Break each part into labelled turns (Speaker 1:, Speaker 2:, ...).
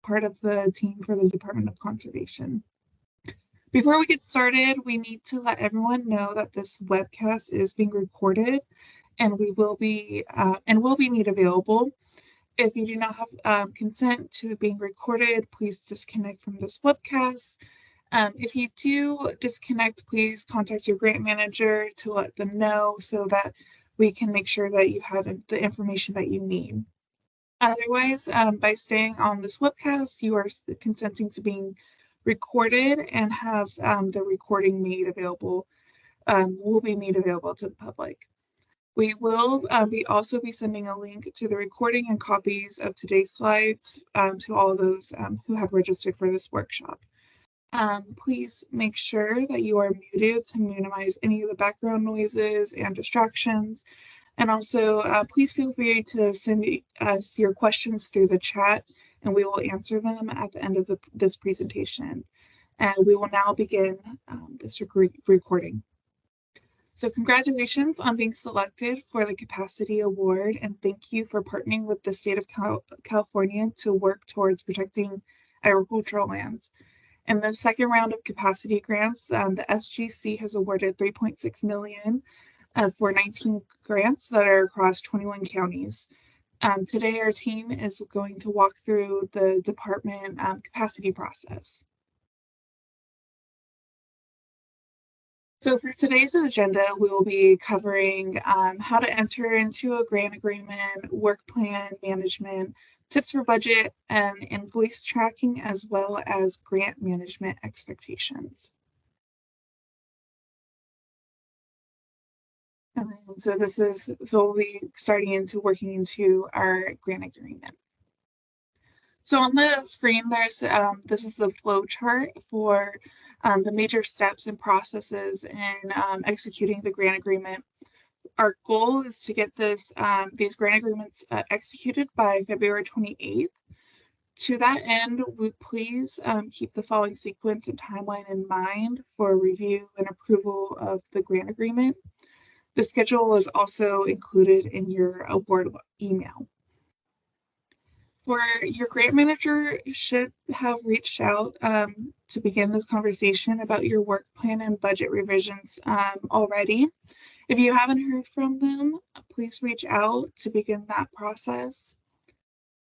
Speaker 1: part of the team for the Department of Conservation. Before we get started, we need to let everyone know that this webcast is being recorded and will be made available. If you do not have consent to being recorded, please disconnect from this webcast. If you do disconnect, please contact your grant manager to let them know so that we can make sure that you have the information that you need. Otherwise, by staying on this webcast, you are consenting to being recorded and have the recording made available, will be made available to the public. We will also be sending a link to the recording and copies of today's slides to all of those who have registered for this workshop. Please make sure that you are muted to minimize any of the background noises and distractions. And also, please feel free to send us your questions through the chat, and we will answer them at the end of this presentation. And we will now begin this recording. So congratulations on being selected for the Capacity Award, and thank you for partnering with the state of California to work towards protecting agricultural lands. In the second round of capacity grants, the SGC has awarded $3.6 million for 19 grants that are across 21 counties. Today, our team is going to walk through the department capacity process. So for today's agenda, we will be covering how to enter into a grant agreement, work plan management, tips for budget and invoice tracking, as well as grant management expectations. And so we'll be starting into working into our grant agreement. So on the screen, there's this is the flow chart for the major steps and processes in executing the grant agreement. Our goal is to get these grant agreements executed by February 28th. To that end, please keep the following sequence and timeline in mind for review and approval of the grant agreement. The schedule is also included in your award email. Your grant manager should have reached out to begin this conversation about your work plan and budget revisions already. If you haven't heard from them, please reach out to begin that process.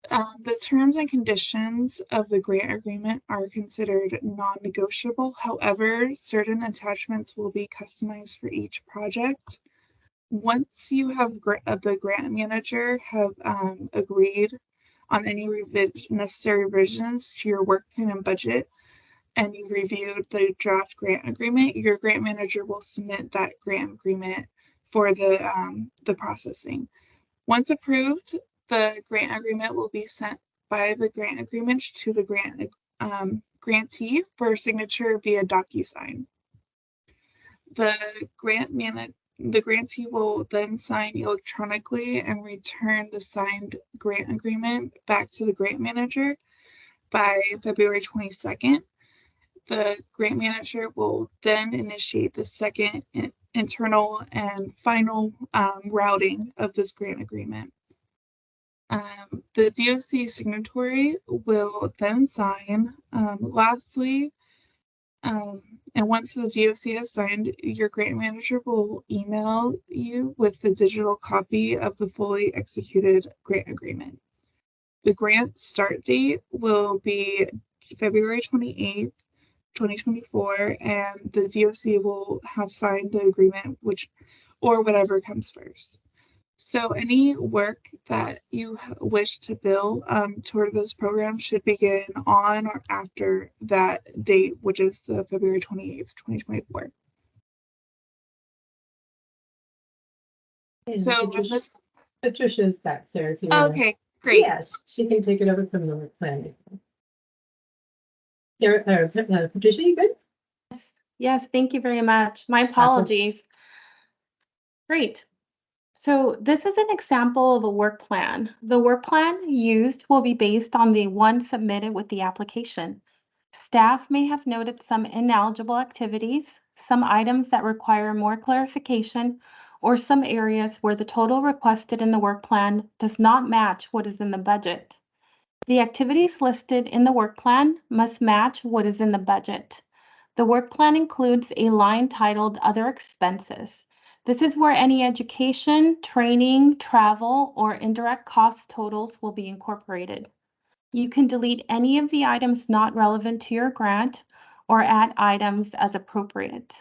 Speaker 1: The terms and conditions of the grant agreement are considered non-negotiable. However, certain attachments will be customized for each project. Once you have the grant manager have agreed on any necessary revisions to your work plan and budget, and you reviewed the draft grant agreement, your grant manager will submit that grant agreement for the processing. Once approved, the grant agreement will be sent by the grant agreement to the grantee for signature via DocuSign. The grantee will then sign electronically and return the signed grant agreement back to the grant manager by February 22nd. The grant manager will then initiate the second internal and final routing of this grant agreement. The DOC signatory will then sign. Lastly, and once the DOC has signed, your grant manager will email you with the digital copy of the fully executed grant agreement. The grant start date will be February 28th, 2024, and the DOC will have signed the agreement, or whatever comes first. So any work that you wish to bill toward this program should begin on or after that date, which is the February 28th, 2024.
Speaker 2: And
Speaker 1: so
Speaker 2: Patricia's back there. If you
Speaker 1: okay, great.
Speaker 2: Yes, she can take it over from the work plan. Patricia, you good?
Speaker 3: Yes, thank you very much. My apologies. Awesome. Great. So this is an example of a work plan. The work plan used will be based on the one submitted with the application. Staff may have noted some ineligible activities, some items that require more clarification, or some areas where the total requested in the work plan does not match what is in the budget. The activities listed in the work plan must match what is in the budget. The work plan includes a line titled Other Expenses. This is where any education, training, travel, or indirect cost totals will be incorporated. You can delete any of the items not relevant to your grant or add items as appropriate.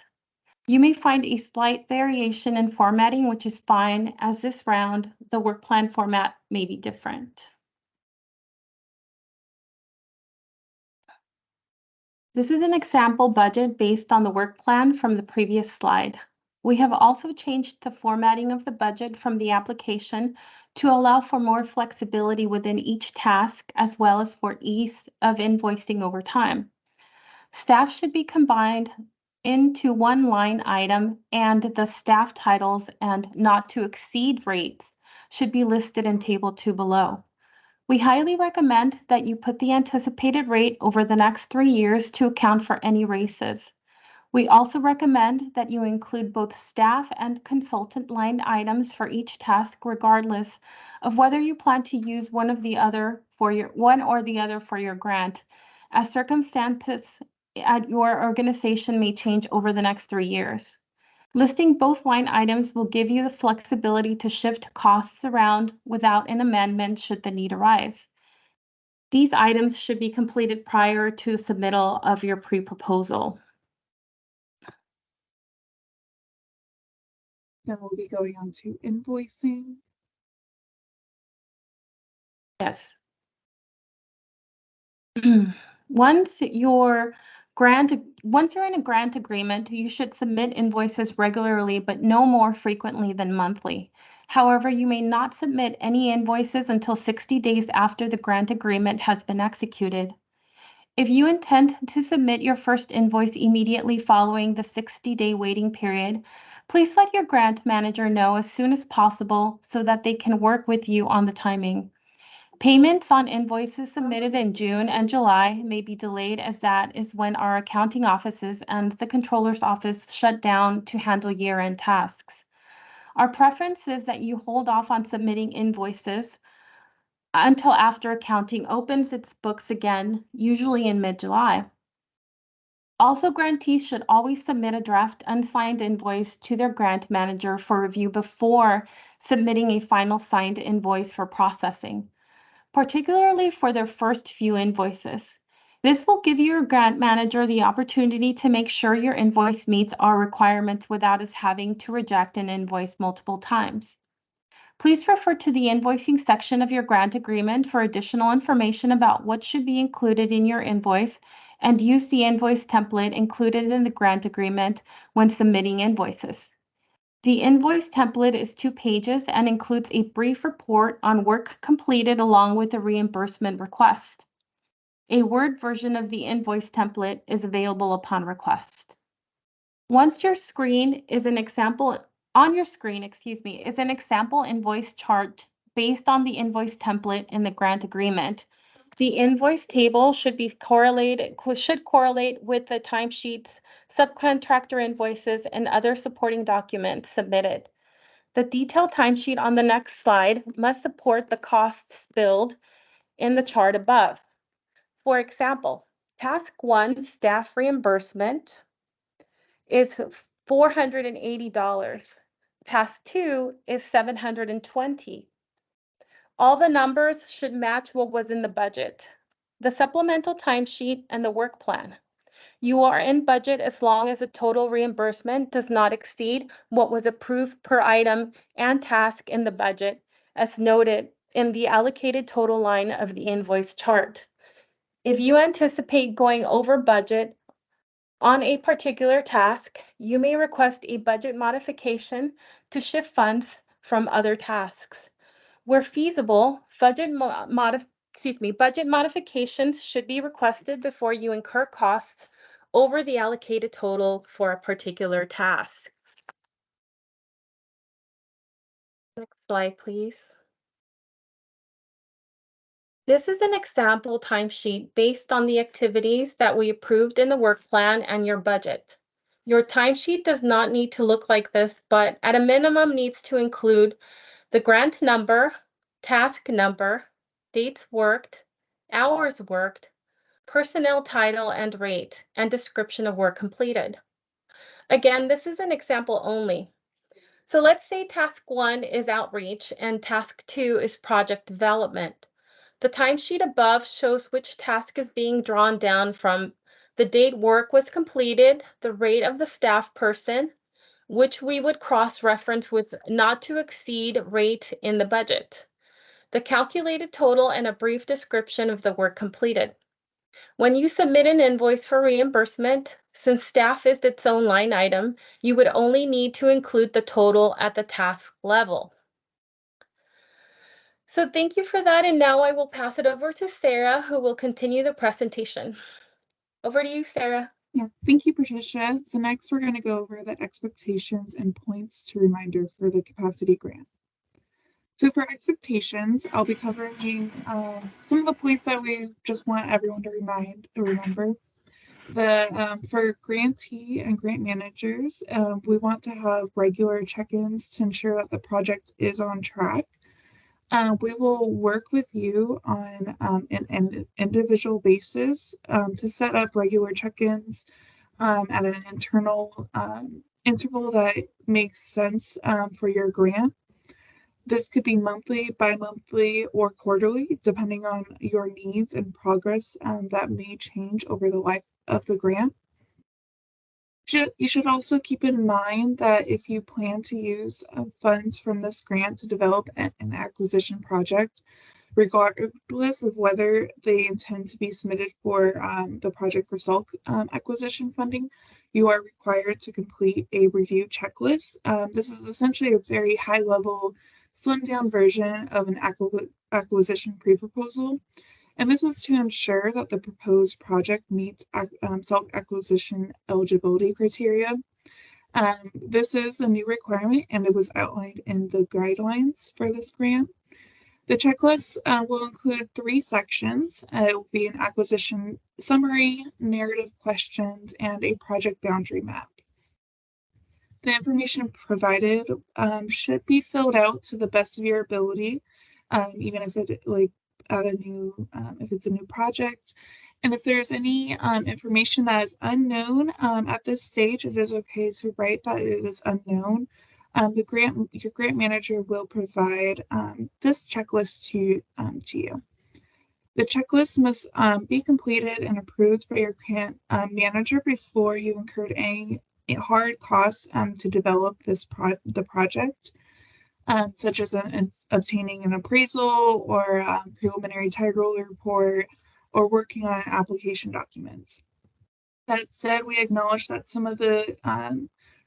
Speaker 3: You may find a slight variation in formatting, which is fine, as this round, the work plan format may be different. This is an example budget based on the work plan from the previous slide. We have also changed the formatting of the budget from the application to allow for more flexibility within each task, as well as for ease of invoicing over time. Staff should be combined into one line item, and the staff titles and not to exceed rates should be listed in Table 2 below. We highly recommend that you put the anticipated rate over the next 3 years to account for any raises. We also recommend that you include both staff and consultant line items for each task, regardless of whether you plan to use one or the other for your grant, as circumstances at your organization may change over the next 3 years. Listing both line items will give you the flexibility to shift costs around without an amendment should the need arise. These items should be completed prior to submittal of your pre-proposal.
Speaker 1: Now we'll be going on to invoicing.
Speaker 3: Yes. Once you're in a grant agreement, you should submit invoices regularly, but no more frequently than monthly. However, you may not submit any invoices until 60 days after the grant agreement has been executed. If you intend to submit your first invoice immediately following the 60-day waiting period, please let your grant manager know as soon as possible so that they can work with you on the timing. Payments on invoices submitted in June and July may be delayed, as that is when our accounting offices and the controller's office shut down to handle year-end tasks. Our preference is that you hold off on submitting invoices until after accounting opens its books again, usually in mid-July. Also, grantees should always submit a draft unsigned invoice to their grant manager for review before submitting a final signed invoice for processing, particularly for their first few invoices. This will give your grant manager the opportunity to make sure your invoice meets our requirements without us having to reject an invoice multiple times. Please refer to the invoicing section of your grant agreement for additional information about what should be included in your invoice, and use the invoice template included in the grant agreement when submitting invoices. The invoice template is 2 pages and includes a brief report on work completed along with a reimbursement request. A Word version of the invoice template is available upon request. On your screen is an example invoice chart based on the invoice template in the grant agreement. The invoice table should correlate with the timesheets, subcontractor invoices, and other supporting documents submitted. The detailed timesheet on the next slide must support the costs billed in the chart above. For example, Task 1 staff reimbursement is $480. Task 2 is $720. All the numbers should match what was in the budget, the supplemental timesheet, and the work plan. You are in budget as long as the total reimbursement does not exceed what was approved per item and task in the budget, as noted in the allocated total line of the invoice chart. If you anticipate going over budget on a particular task, you may request a budget modification to shift funds from other tasks. Where feasible, budget modifications should be requested before you incur costs over the allocated total for a particular task. Next slide, please. This is an example timesheet based on the activities that we approved in the work plan and your budget. Your timesheet does not need to look like this, but at a minimum needs to include the grant number, task number, dates worked, hours worked, personnel title and rate, and description of work completed. Again, this is an example only. So let's say task 1 is outreach and task 2 is project development. The timesheet above shows which task is being drawn down from the date work was completed, the rate of the staff person, which we would cross-reference with not to exceed rate in the budget, the calculated total, and a brief description of the work completed. When you submit an invoice for reimbursement, since staff is its own line item, you would only need to include the total at the task level. So thank you for that, and now I will pass it over to Sarah, who will continue the presentation. Over to you, Sarah.
Speaker 1: Yeah, thank you, Patricia. So next we're going to go over the expectations and points to reminder for the capacity grant. So for expectations, I'll be covering some of the points that we just want everyone to remember. For grantee and grant managers, we want to have regular check-ins to ensure that the project is on track. We will work with you on an individual basis to set up regular check-ins at an internal interval that makes sense for your grant. This could be monthly, bi-monthly, or quarterly, depending on your needs and progress that may change over the life of the grant. You should also keep in mind that if you plan to use funds from this grant to develop an acquisition project, regardless of whether they intend to be submitted for the project for SALC acquisition funding, you are required to complete a review checklist. This is essentially a very high-level, slimmed-down version of an acquisition pre-proposal. And this is to ensure that the proposed project meets SALC acquisition eligibility criteria. This is a new requirement, and it was outlined in the guidelines for this grant. The checklist will include 3 sections. It will be an acquisition summary, narrative questions, and a project boundary map. The information provided should be filled out to the best of your ability, even if it if it's a new project. And if there's any information that is unknown at this stage, it is okay to write that it is unknown. Your grant manager will provide this checklist to you. The checklist must be completed and approved by your grant manager before you incurred any hard costs to develop the project, such as obtaining an appraisal or preliminary title report or working on application documents. That said, we acknowledge that some of the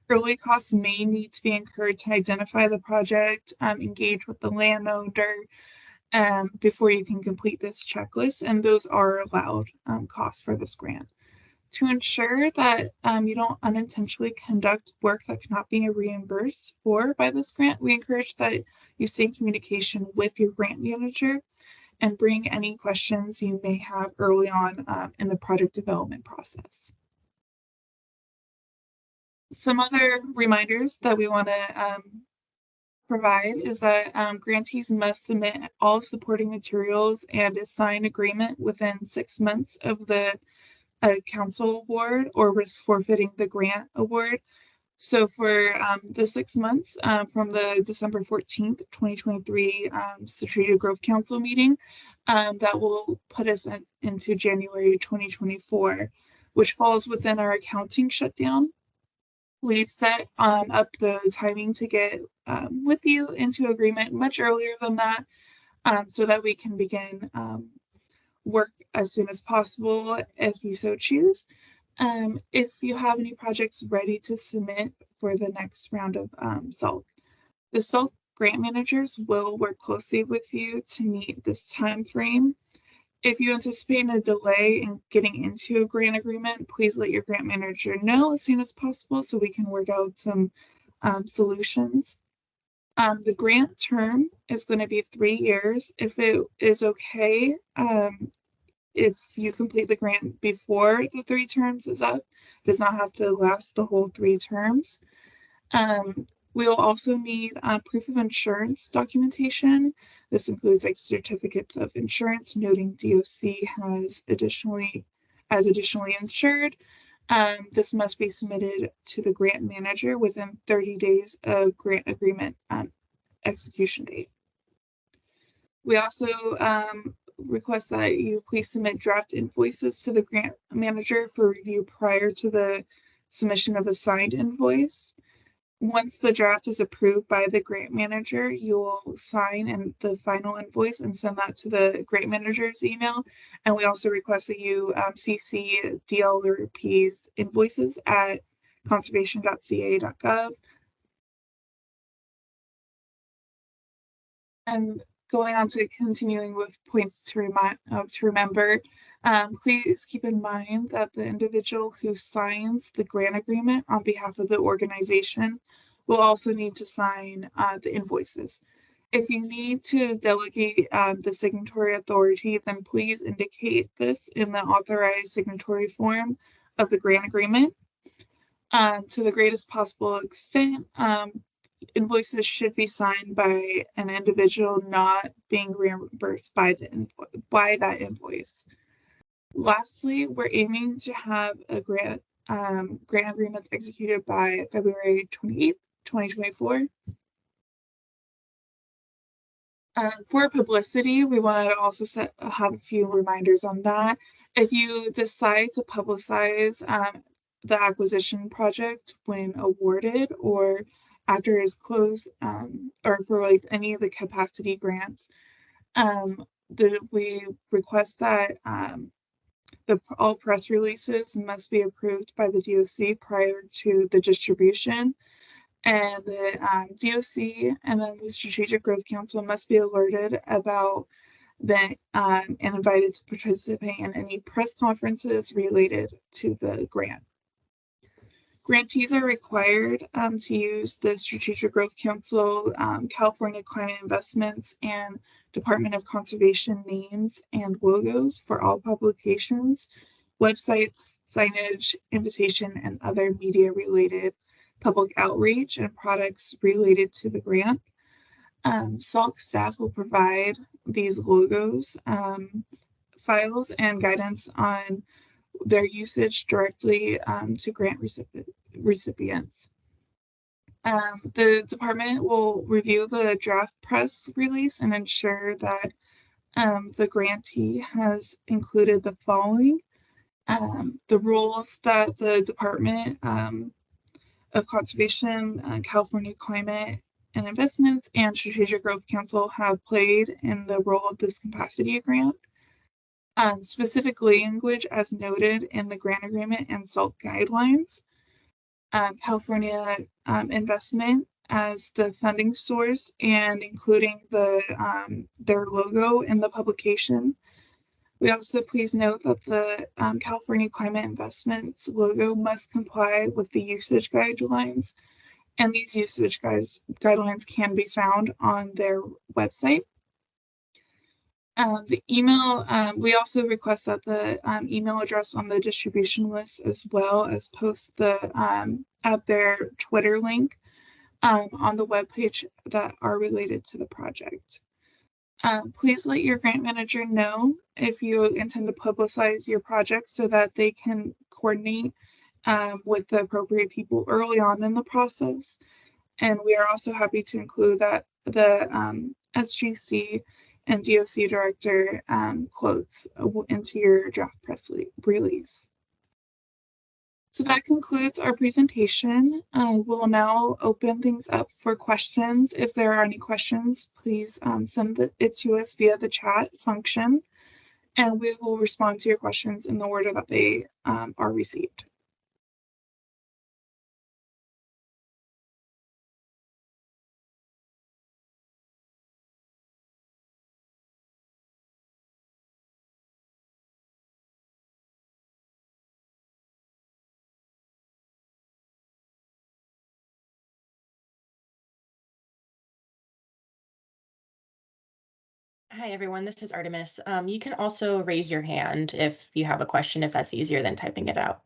Speaker 1: early costs may need to be incurred to identify the project, engage with the landowner before you can complete this checklist, and those are allowed costs for this grant. To ensure that you don't unintentionally conduct work that cannot be reimbursed for by this grant, we encourage that you stay in communication with your grant manager and bring any questions you may have early on in the project development process. Some other reminders that we want to provide is that grantees must submit all supporting materials and a signed agreement within 6 months of the council award or risk forfeiting the grant award. So for the 6 months from the December 14th, 2023 Strategic Growth Council meeting, that will put us into January 2024, which falls within our accounting shutdown. We've set up the timing to get with you into agreement much earlier than that so that we can begin work as soon as possible if you so choose. If you have any projects ready to submit for the next round of SALC. The SALC grant managers will work closely with you to meet this time frame. If you anticipate a delay in getting into a grant agreement, please let your grant manager know as soon as possible so we can work out some solutions. The grant term is going to be 3 years. If it is okay, if you complete the grant before the 3 terms is up, it does not have to last the whole 3 terms. We'll also need proof of insurance documentation. This includes like certificates of insurance noting DOC has additionally insured. This must be submitted to the grant manager within 30 days of grant agreement execution date. We also request that you please submit draft invoices to the grant manager for review prior to the submission of a signed invoice. Once the draft is approved by the grant manager, you will sign the final invoice and send that to the grant manager's email. And we also request that you CC DLRP's invoices at conservation.ca.gov. And going on to continuing with points to remember, please keep in mind that the individual who signs the grant agreement on behalf of the organization will also need to sign the invoices. If you need to delegate the signatory authority, then please indicate this in the authorized signatory form of the grant agreement. To the greatest possible extent, invoices should be signed by an individual not being reimbursed by that invoice. Lastly, we're aiming to have a grant agreements executed by February 28th, 2024. For publicity, we wanted to also have a few reminders on that. If you decide to publicize the acquisition project when awarded or after it's closed, or for like any of the capacity grants, we request that all press releases must be approved by the DOC prior to the distribution. And the DOC and then the Strategic Growth Council must be alerted about that and invited to participate in any press conferences related to the grant. Grantees are required to use the Strategic Growth Council, California Climate Investments, and Department of Conservation names and logos for all publications, websites, signage, invitation, and other media-related public outreach and products related to the grant. SALC staff will provide these logos, files, and guidance on their usage directly to grant recipients. The department will review the draft press release and ensure that the grantee has included the following: the rules that the Department of Conservation, California Climate and Investments, and Strategic Growth Council have played in the role of this capacity grant. Specific language as noted in the grant agreement and SALC guidelines. California Investment as the funding source and including their logo in the publication. We also please note that the California Climate Investments logo must comply with the usage guidelines, and these usage guidelines can be found on their website. The email, we also request that the email address on the distribution list, as well as post at their Twitter link on the webpage that are related to the project. Please let your grant manager know if you intend to publicize your project so that they can coordinate with the appropriate people early on in the process. And we are also happy to include that the SGC and DOC director quotes into your draft press release. So that concludes our presentation. We'll now open things up for questions. If there are any questions, please send it to us via the chat function, and we will respond to your questions in the order that they are received.
Speaker 4: Hi, everyone. This is Artemis. You can also raise your hand if you have a question, if that's easier than typing it out.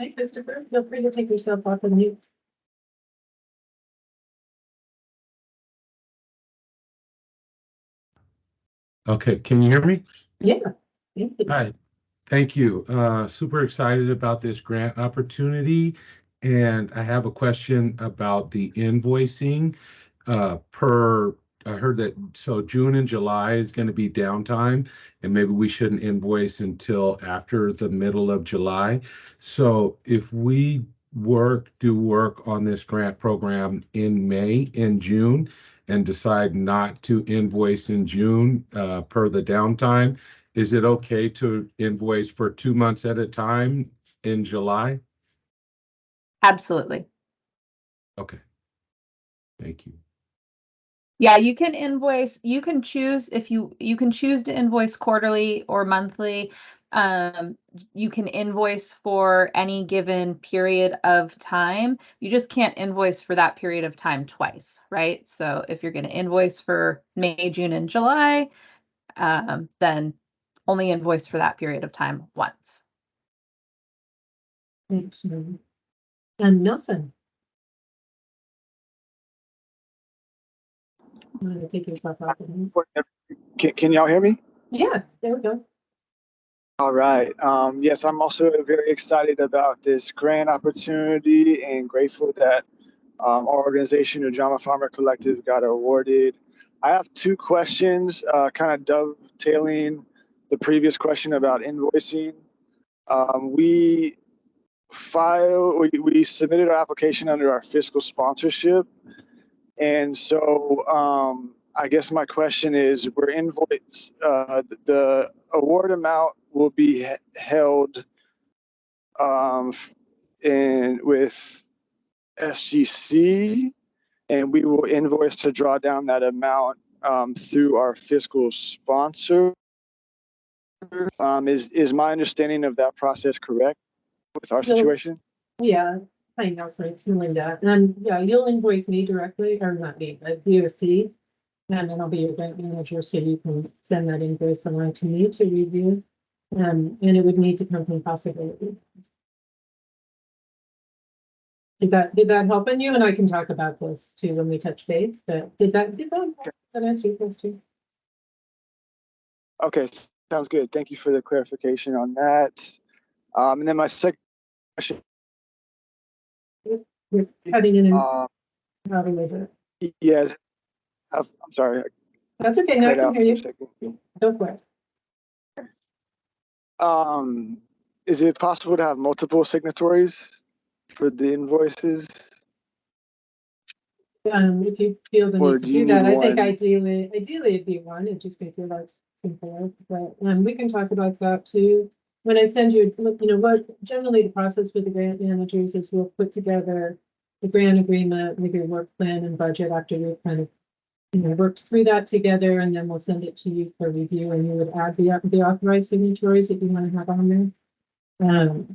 Speaker 2: Hey, Christopher, feel free to take yourself off of mute.
Speaker 5: Okay, can you hear me?
Speaker 2: Yeah. Thank you.
Speaker 5: Hi, thank you. Super excited about this grant opportunity. And I have a question about the invoicing. I heard that, so June and July is going to be downtime, and maybe we shouldn't invoice until after the middle of July. So if we do work on this grant program in May and June and decide not to invoice in June, per the downtime, is it okay to invoice for 2 months at a time in July?
Speaker 6: Absolutely.
Speaker 5: Okay. Thank you.
Speaker 6: Yeah, you can invoice, you can choose if you can choose to invoice quarterly or monthly. You can invoice for any given period of time. You just can't invoice for that period of time twice, right? So if you're going to invoice for May, June, and July, then only invoice for that period of time once.
Speaker 2: Thanks, Mary. And Nelson. I'm gonna take yourself off of mute.
Speaker 7: Can y'all hear me?
Speaker 2: Yeah, there we go.
Speaker 7: All right. Yes, I'm also very excited about this grant opportunity and grateful that our organization, the Drama Farmer Collective, got awarded. I have two questions, kind of dovetailing the previous question about invoicing. We submitted our application under our fiscal sponsorship. And so I guess my question is, we're invoiced, the award amount will be held with SGC, and we will invoice to draw down that amount through our fiscal sponsor. Is my understanding of that process correct with our situation?
Speaker 2: Yeah, hi Nelson, it's Melinda. And yeah, you'll invoice me directly, or not me, but DOC. And then I'll be your grant manager, so you can send that invoice along to me to review. And it would need to come from possibility. Did that help on you? And I can talk about this too when we touch base, but did that answer your question?
Speaker 7: Okay, sounds good. Thank you for the clarification on that. And then my second question.
Speaker 2: You're cutting in and out a little bit.
Speaker 7: Yes, I'm sorry.
Speaker 2: That's okay, now I
Speaker 7: Cut
Speaker 2: can
Speaker 7: out
Speaker 2: hear
Speaker 7: for a
Speaker 2: you.
Speaker 7: second.
Speaker 2: Go for it.
Speaker 7: Is it possible to have multiple signatories for the invoices?
Speaker 2: If you feel the
Speaker 7: Or
Speaker 2: need to
Speaker 7: do you
Speaker 2: do that,
Speaker 7: need
Speaker 2: I think
Speaker 7: one?
Speaker 2: ideally it'd be one, it'd just make your life simpler, but, we can talk about that too. When I send you, what, generally the process with the grant managers is we'll put together the grant agreement with your work plan and budget after we've kind of, worked through that together, and then we'll send it to you for review, and you would add the authorized signatories that you want to have on there,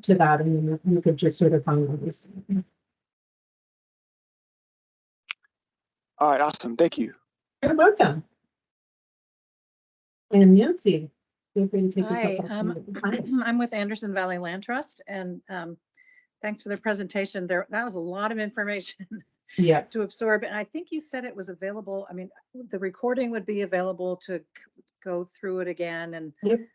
Speaker 2: to that, and then you could just sort of finalize.
Speaker 7: All right, awesome. Thank you.
Speaker 2: You're welcome. And Nancy, feel free to take
Speaker 8: Hi,
Speaker 2: yourself off mute.
Speaker 8: I'm with Anderson Valley Land Trust, and thanks for the presentation. That was a lot of information
Speaker 2: Yeah,
Speaker 8: to absorb, and I think you said it was available. I mean, the recording would be available to go through it again, and
Speaker 2: Yep.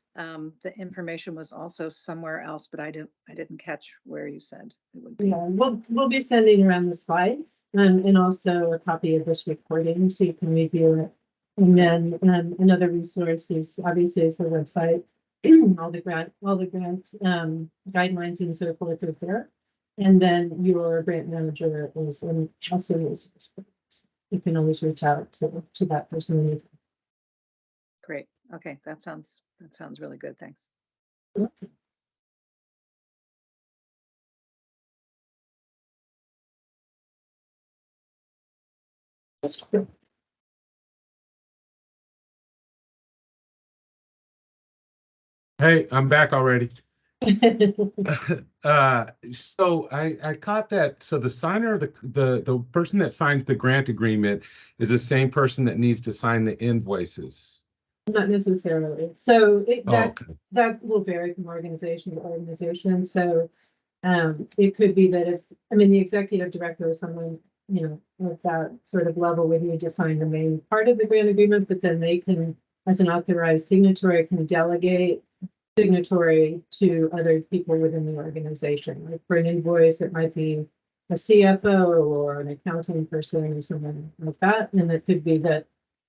Speaker 8: The information was also somewhere else, but I didn't catch where you said it would be.
Speaker 2: yeah, we'll be sending around the slides and also a copy of this recording so you can review it. And then another resource is obviously is the website. all the grant guidelines and so forth are there. And then your grant manager is also resource. You can always reach out to that person.
Speaker 8: Great. Okay, that sounds really good. Thanks.
Speaker 5: Hey, I'm back already. So I caught that. So the signer of the person that signs the grant agreement is the same person that needs to sign the invoices.
Speaker 2: Not necessarily. So
Speaker 5: Oh, okay.
Speaker 2: that will vary from organization to organization. So It could be that it's, I mean, the executive director or someone, you know, at that sort of level would need to sign the main part of the grant agreement, but then they can, as an authorized signatory, can delegate signatory to other people within the organization. Like for an invoice, it might be a CFO or an accounting person or someone like that. And it could be that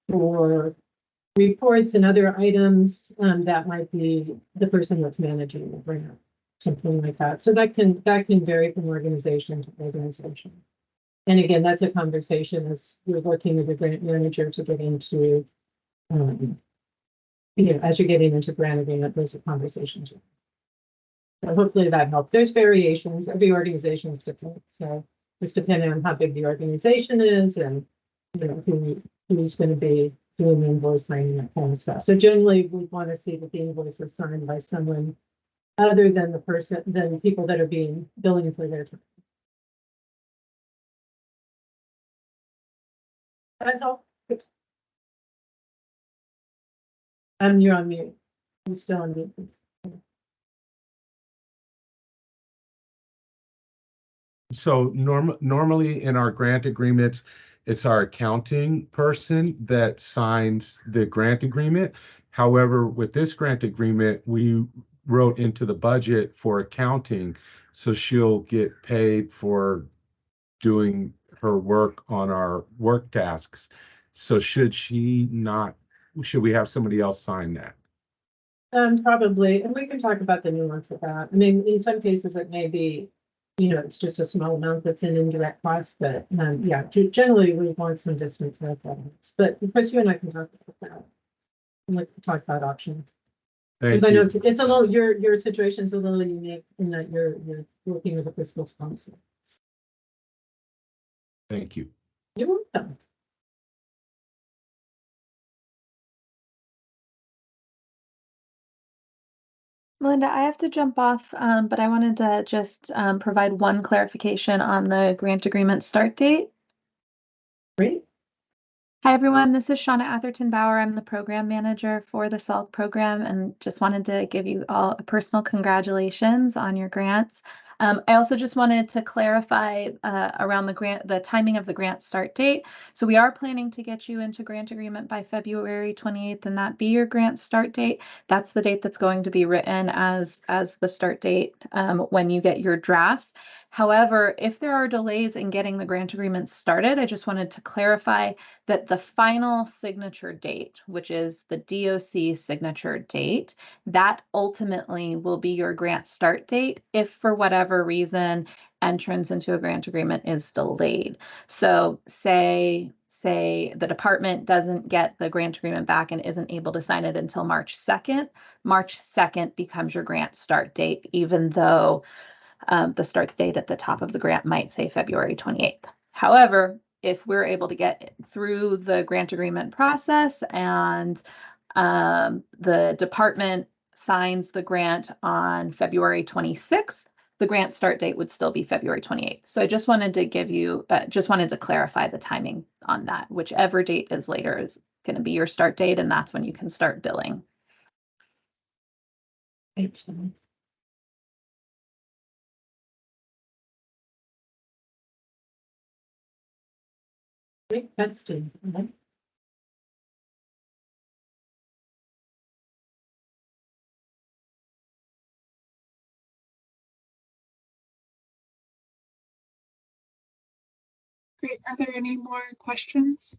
Speaker 2: for reports and other items, that might be the person that's managing the grant, something like that. So that can vary from organization to organization. And again, that's a conversation as we're working with the grant manager to get into, you know, as you're getting into grant agreement, those are conversations. So hopefully that helped. There's variations. Every organization is different. So it's depending on how big the organization is and, you know, who's going to be doing the invoice signing, that kind of stuff. So generally we want to see that the invoice is signed by someone other than the people that are being billing for their time. That help? You're on mute. I'm still on mute.
Speaker 5: So normally in our grant agreements, it's our accounting person that signs the grant agreement. However, with this grant agreement, we wrote into the budget for accounting, so she'll get paid for doing her work on our work tasks. So should we have somebody else sign that?
Speaker 2: Probably, and we can talk about the nuance of that. I mean, in some cases it may be, you know, it's just a small amount that's an indirect cost, but yeah, generally we want some distance like that. But of course, you and I can talk about that. And we can talk about options.
Speaker 5: Thank
Speaker 2: Because I know
Speaker 5: you.
Speaker 2: it's a little, your situation's a little unique in that you're working with a fiscal sponsor.
Speaker 5: Thank you.
Speaker 2: You're welcome.
Speaker 6: Melinda, I have to jump off, but I wanted to just provide one clarification on the grant agreement start date.
Speaker 2: Great.
Speaker 6: Hi, everyone. This is Shauna Atherton Bauer. I'm the program manager for the SALC program and just wanted to give you all a personal congratulations on your grants. I also just wanted to clarify around the timing of the grant start date. So we are planning to get you into grant agreement by February 28th, and that be your grant start date. That's the date that's going to be written as the start date when you get your drafts. However, if there are delays in getting the grant agreement started, I just wanted to clarify that the final signature date, which is the DOC signature date, that ultimately will be your grant start date if for whatever reason entrance into a grant agreement is delayed. So say the department doesn't get the grant agreement back and isn't able to sign it until March 2nd. March 2nd becomes your grant start date, even though the start date at the top of the grant might say February 28th. However, if we're able to get through the grant agreement process and the department signs the grant on February 26th, the grant start date would still be February 28th. So I just wanted to give you, just wanted to clarify the timing on that. Whichever date is later is going to be your start date, and that's when you can start billing.
Speaker 2: Thanks. Great, that's good.
Speaker 1: Great. Are there any more questions?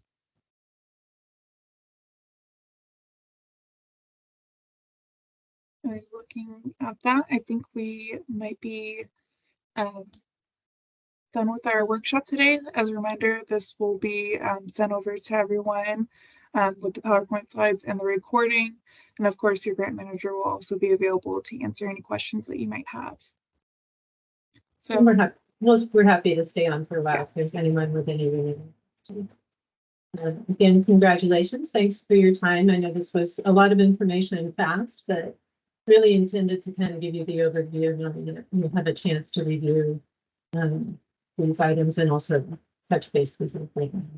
Speaker 1: Looking at that, I think we might be done with our workshop today. As a reminder, this will be sent over to everyone with the PowerPoint slides and the recording. And of course, your grant manager will also be available to answer any questions that you might have. So
Speaker 2: we're happy to stay on for a while if there's anyone with any. Again, congratulations. Thanks for your time. I know this was a lot of information fast, but really intended to kind of give you the overview and you have a chance to review these items and also touch base with your grant manager.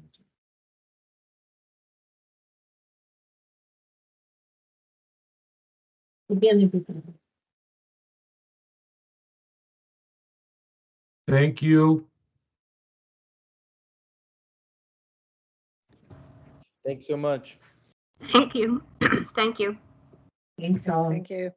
Speaker 2: Again, everything.
Speaker 5: Thank you.
Speaker 9: Thanks so much.
Speaker 10: Thank you. Thank you.
Speaker 2: Thanks all.
Speaker 8: Thank you.